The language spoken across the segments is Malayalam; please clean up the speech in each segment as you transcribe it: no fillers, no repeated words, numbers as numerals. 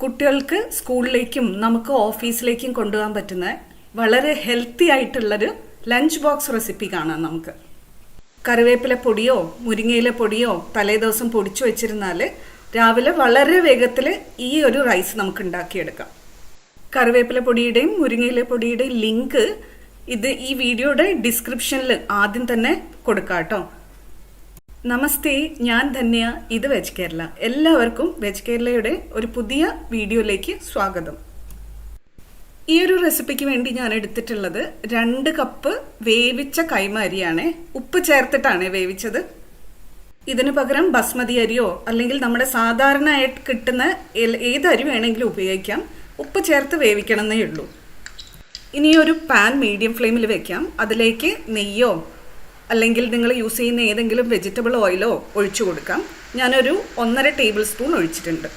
കുട്ടികൾക്ക് സ്കൂളിലേക്കും നമുക്ക് ഓഫീസിലേക്കും കൊണ്ടുപോകാൻ പറ്റുന്ന വളരെ ഹെൽത്തി ആയിട്ടുള്ളൊരു ലഞ്ച് ബോക്സ് റെസിപ്പി കാണാം നമുക്ക്. കറിവേപ്പില പൊടിയോ മുരിങ്ങയില പൊടിയോ തലേദിവസം പൊടിച്ചു വെച്ചിരുന്നാൽ രാവിലെ വളരെ വേഗത്തിൽ ഈ ഒരു റൈസ് നമുക്ക് ഉണ്ടാക്കിയെടുക്കാം. കറിവേപ്പില പൊടിയുടെയും മുരിങ്ങയില പൊടിയുടെയും ലിങ്ക് ഈ വീഡിയോയുടെ ഡിസ്ക്രിപ്ഷനിൽ ആദ്യം തന്നെ കൊടുക്കാം കേട്ടോ. നമസ്തേ, ഞാൻ ധന്യ, ഇത് വെജ് കേരള. എല്ലാവർക്കും വെജ് കേരളയുടെ ഒരു പുതിയ വീഡിയോയിലേക്ക് സ്വാഗതം. ഈ ഒരു റെസിപ്പിക്ക് വേണ്ടി ഞാൻ എടുത്തിട്ടുള്ളത് 2 കപ്പ് വേവിച്ച കൈമ അരിയാണ്. ഉപ്പ് ചേർത്തിട്ടാണ് വേവിച്ചത്. ഇതിന് പകരം ബസ്മതി അരിയോ അല്ലെങ്കിൽ നമ്മുടെ സാധാരണയായിട്ട് കിട്ടുന്ന ഏത് അരി വേണമെങ്കിലും ഉപയോഗിക്കാം. ഉപ്പ് ചേർത്ത് വേവിക്കണമെന്നേ ഉള്ളൂ. ഇനി ഒരു പാൻ മീഡിയം ഫ്ലെയിമിൽ വെക്കാം. അതിലേക്ക് നെയ്യോ അല്ലെങ്കിൽ നിങ്ങൾ യൂസ് ചെയ്യുന്ന ഏതെങ്കിലും വെജിറ്റബിൾ ഓയിലോ ഒഴിച്ചു കൊടുക്കാം. ഞാനൊരു 1.5 ടേബിൾ സ്പൂൺ ഒഴിച്ചിട്ടുണ്ട്.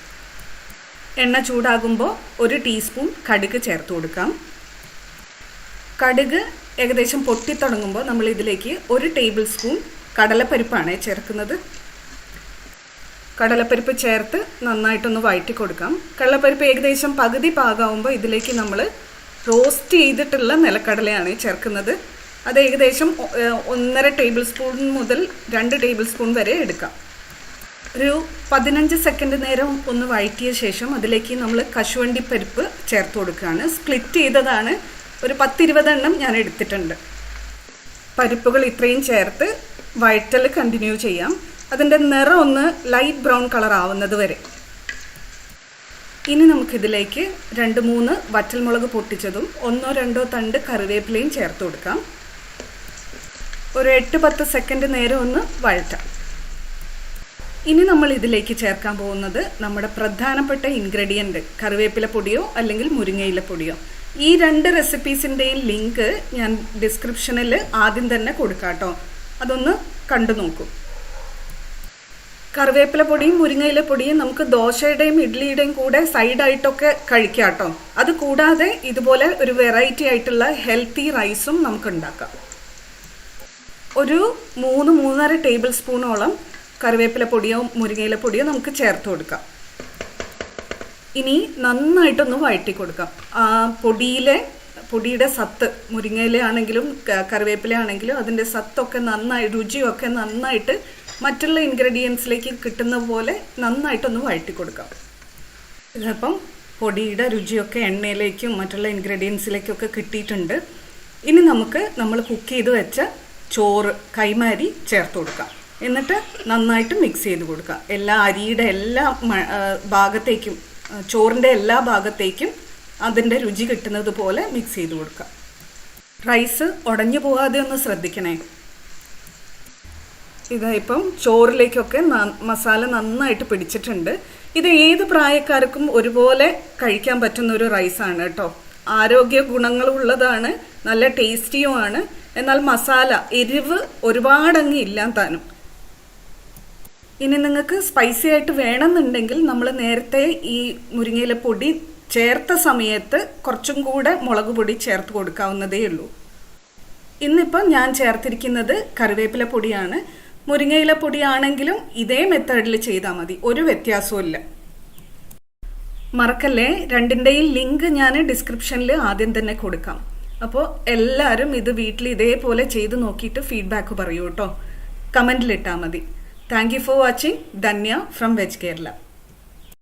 എണ്ണ ചൂടാകുമ്പോൾ 1 ടീസ്പൂൺ കടുക് ചേർത്ത് കൊടുക്കാം. കടുക് ഏകദേശം പൊട്ടിത്തുടങ്ങുമ്പോൾ നമ്മൾ ഇതിലേക്ക് 1 ടേബിൾ സ്പൂൺ കടലപ്പരിപ്പാണ് ചേർക്കുന്നത്. കടലപ്പരിപ്പ് ചേർത്ത് നന്നായിട്ടൊന്ന് വഴറ്റി കൊടുക്കാം. കടലപ്പരിപ്പ് ഏകദേശം പകുതി പാകമാകുമ്പോൾ ഇതിലേക്ക് നമ്മൾ റോസ്റ്റ് ചെയ്തിട്ടുള്ള നിലക്കടലയാണ് ചേർക്കുന്നത്. അത് ഏകദേശം 1.5 ടേബിൾ സ്പൂൺ മുതൽ 2 ടേബിൾ സ്പൂൺ വരെ എടുക്കാം. ഒരു 15 സെക്കൻഡ് നേരം ഒന്ന് വഴറ്റിയ ശേഷം അതിലേക്ക് നമ്മൾ കശുവണ്ടി പരിപ്പ് ചേർത്ത് കൊടുക്കുകയാണ്. സ്പ്ലിറ്റ് ചെയ്തതാണ്. ഒരു 10-20 എണ്ണം ഞാൻ എടുത്തിട്ടുണ്ട്. പരിപ്പുകൾ ഇത്രയും ചേർത്ത് വഴറ്റൽ കണ്ടിന്യൂ ചെയ്യാം. അതിൻ്റെ നിറം ഒന്ന് ലൈറ്റ് ബ്രൗൺ കളർ ആവുന്നത് വരെ. ഇനി നമുക്കിതിലേക്ക് 2-3 വറ്റൽമുളക് പൊട്ടിച്ചതും 1-2 തണ്ട് കറിവേപ്പിലയും ചേർത്ത് കൊടുക്കാം. ഒരു 8-10 സെക്കൻഡ് നേരം ഒന്ന് വഴറ്റാം. ഇനി നമ്മൾ ഇതിലേക്ക് ചേർക്കാൻ പോകുന്നത് നമ്മുടെ പ്രധാനപ്പെട്ട ഇൻഗ്രീഡിയൻറ്റ് കറിവേപ്പില പൊടിയോ അല്ലെങ്കിൽ മുരിങ്ങയില പൊടിയോ. ഈ 2 റെസിപ്പീസിൻ്റെയും ലിങ്ക് ഞാൻ ഡിസ്ക്രിപ്ഷനിൽ ആദ്യം തന്നെ കൊടുക്കാം കേട്ടോ. അതൊന്ന് കണ്ടു നോക്കൂ. കറിവേപ്പില പൊടിയും മുരിങ്ങയില പൊടിയും നമുക്ക് ദോശയുടെയും ഇഡ്ഡലിയുടെയും കൂടെ സൈഡായിട്ടൊക്കെ കഴിക്കാം കേട്ടോ. അത് കൂടാതെ ഇതുപോലെ ഒരു വെറൈറ്റി ആയിട്ടുള്ള ഹെൽത്തി റൈസും നമുക്ക് ഉണ്ടാക്കാം. ഒരു 3-3.5 ടേബിൾ സ്പൂണോളം കറിവേപ്പില പൊടിയോ മുരിങ്ങയില പൊടിയോ നമുക്ക് ചേർത്ത് കൊടുക്കാം. ഇനി നന്നായിട്ടൊന്ന് വഴറ്റി കൊടുക്കാം. പൊടിയുടെ സത്ത്, മുരിങ്ങയില ആണെങ്കിലും കറിവേപ്പില ആണെങ്കിലും അതിൻ്റെ സത്തൊക്കെ രുചിയൊക്കെ നന്നായിട്ട് മറ്റുള്ള ഇൻഗ്രീഡിയൻസിലേക്ക് കിട്ടുന്ന പോലെ നന്നായിട്ടൊന്ന് വഴറ്റി കൊടുക്കാം. ഇതിപ്പം പൊടിയുടെ രുചിയൊക്കെ എണ്ണയിലേക്കും മറ്റുള്ള ഇൻഗ്രീഡിയൻസിലേക്കൊക്കെ കിട്ടിയിട്ടുണ്ട്. ഇനി നമ്മൾ കുക്ക് ചെയ്ത് വെച്ച ചോറ് കൈമ അരി ചേർത്ത് കൊടുക്കാം. എന്നിട്ട് നന്നായിട്ട് മിക്സ് ചെയ്ത് കൊടുക്കാം. അരിയുടെ എല്ലാ ഭാഗത്തേക്കും, ചോറിൻ്റെ എല്ലാ ഭാഗത്തേക്കും അതിൻ്റെ രുചി കിട്ടുന്നത് പോലെ മിക്സ് ചെയ്ത് കൊടുക്കാം. റൈസ് ഉടഞ്ഞു പോകാതെ ഒന്ന് ശ്രദ്ധിക്കണേ. ഇതായിപ്പം ചോറിലേക്കൊക്കെ മസാല നന്നായിട്ട് പിടിച്ചിട്ടുണ്ട്. ഇത് ഏത് പ്രായക്കാർക്കും ഒരുപോലെ കഴിക്കാൻ പറ്റുന്ന ഒരു റൈസാണ് കേട്ടോ. ആരോഗ്യ ഗുണങ്ങളുള്ളതാണ്, നല്ല ടേസ്റ്റിയുമാണ്. എന്നാൽ മസാല എരിവ് ഒരുപാടങ്ങ് ഇല്ലാൻ താനും. ഇനി നിങ്ങൾക്ക് സ്പൈസി ആയിട്ട് വേണമെന്നുണ്ടെങ്കിൽ നമ്മൾ നേരത്തെ ഈ മുരിങ്ങയില പൊടി ചേർത്ത സമയത്ത് കുറച്ചും കൂടെ മുളക് പൊടി ചേർത്ത് കൊടുക്കാവുന്നതേ ഉള്ളൂ. ഇന്നിപ്പം ഞാൻ ചേർത്തിരിക്കുന്നത് കറിവേപ്പില പൊടിയാണ്. മുരിങ്ങയില പൊടിയാണെങ്കിലും ഇതേ മെത്തേഡിൽ ചെയ്താൽ മതി, ഒരു വ്യത്യാസവും ഇല്ല. മറക്കല്ലേ, 2ൻ്റെയും ലിങ്ക് ഞാൻ ഡിസ്ക്രിപ്ഷനിൽ ആദ്യം തന്നെ കൊടുക്കാം. അപ്പോൾ എല്ലാവരും ഇത് വീട്ടിൽ ഇതേപോലെ ചെയ്ത് നോക്കിയിട്ട് ഫീഡ്ബാക്ക് പറയൂ കേട്ടോ. കമൻറ്റിലിട്ടാൽ മതി. Thank you for watching. Dhanya from veg Kerala.